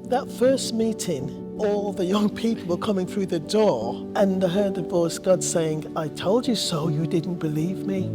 That first meeting, all the young people were coming through the door, and I heard the voice of God saying, "I told you so, you didn't believe me."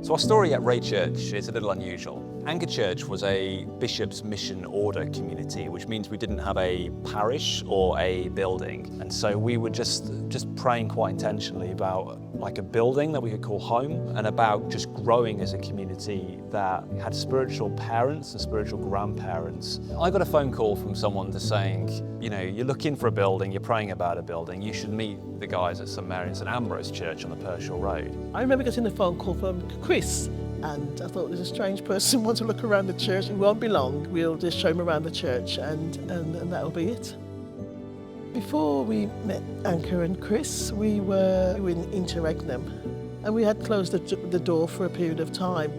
So our story at Rea Church is a little unusual. Anchor Church was a bishop's mission order community, which means we didn't have a parish or a building. And so we were just praying quite intentionally about like a building that we could call home, and about just growing as a community that had spiritual parents and spiritual grandparents. I got a phone call from someone to saying, you know, you're looking for a building, you're praying about a building, you should meet the guys at St Mary's and Ambrose Church on the Pershore Road. I remember getting a phone call from Chris, and I thought, there's a strange person wants to look around the church. It won't be long. We'll just show him around the church, and that'll be it. Before we met Anchor and Chris, we were in Interregnum, and we had closed the door for a period of time.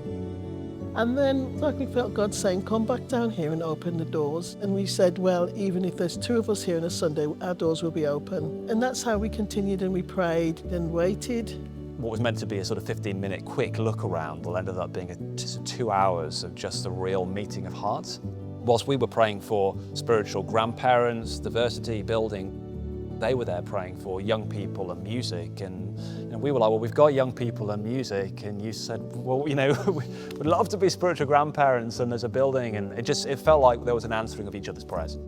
And then like we felt God saying, come back down here and open the doors. And we said, well, even if there's 2 of us here on a Sunday, our doors will be open. And that's how we continued, and we prayed and waited. What was meant to be a sort of 15-minute quick look around will ended up being just 2 hours of just a real meeting of hearts. Whilst we were praying for spiritual grandparents, diversity, building, they were there praying for young people and music. And we were like, well, we've got young people and music. And you said, well, you know, we'd love to be spiritual grandparents, and there's a building. And it felt like there was an answering of each other's prayers.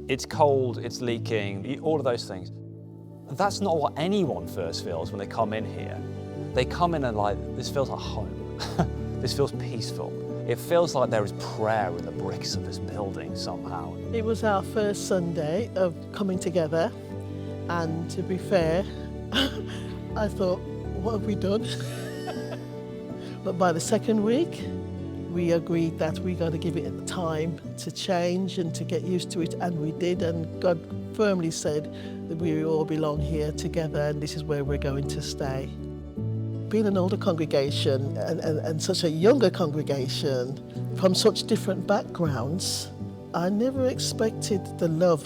It's cold, it's leaking, all of those things. That's not what anyone first feels when they come in here. They come in and like, this feels like home. This feels peaceful. It feels like there is prayer in the bricks of this building somehow. It was our first Sunday of coming together, and to be fair, I thought, what have we done? But by the second week, we agreed that we got to give it time to change and to get used to it, and we did, and God firmly said that we all belong here together, and this is where we're going to stay. Being an older congregation and such a younger congregation from such different backgrounds, I never expected the love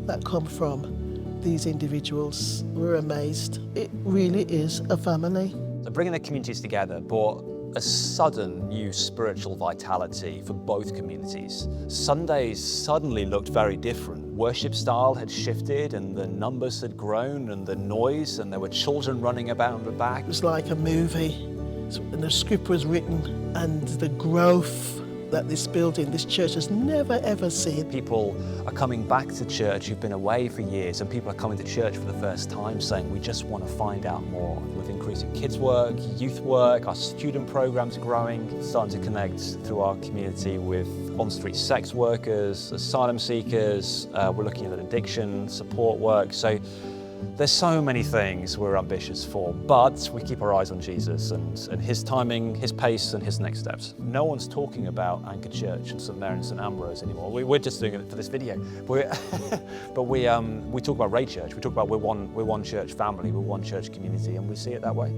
that come from these individuals. We're amazed. It really is a family. So bringing the communities together brought a sudden new spiritual vitality for both communities. Sundays suddenly looked very different. Worship style had shifted, and the numbers had grown, and the noise, and there were children running about in the back. It was like a movie, and the script was written, and the growth that this building, this church has never ever seen. People are coming back to church who've been away for years, and people are coming to church for the first time saying, we just want to find out more. With increasing kids work, youth work, our student programs are growing, starting to connect through our community with on-street sex workers, asylum seekers. We're looking at addiction support work. So there's so many things we're ambitious for, but we keep our eyes on Jesus and His timing, His pace, and His next steps. No one's talking about Anchor Church and St Mary's and St Ambrose anymore. We're just doing it for this video. But we talk about Rea Church. We talk about we're one church family, we're one church community, and we see it that way.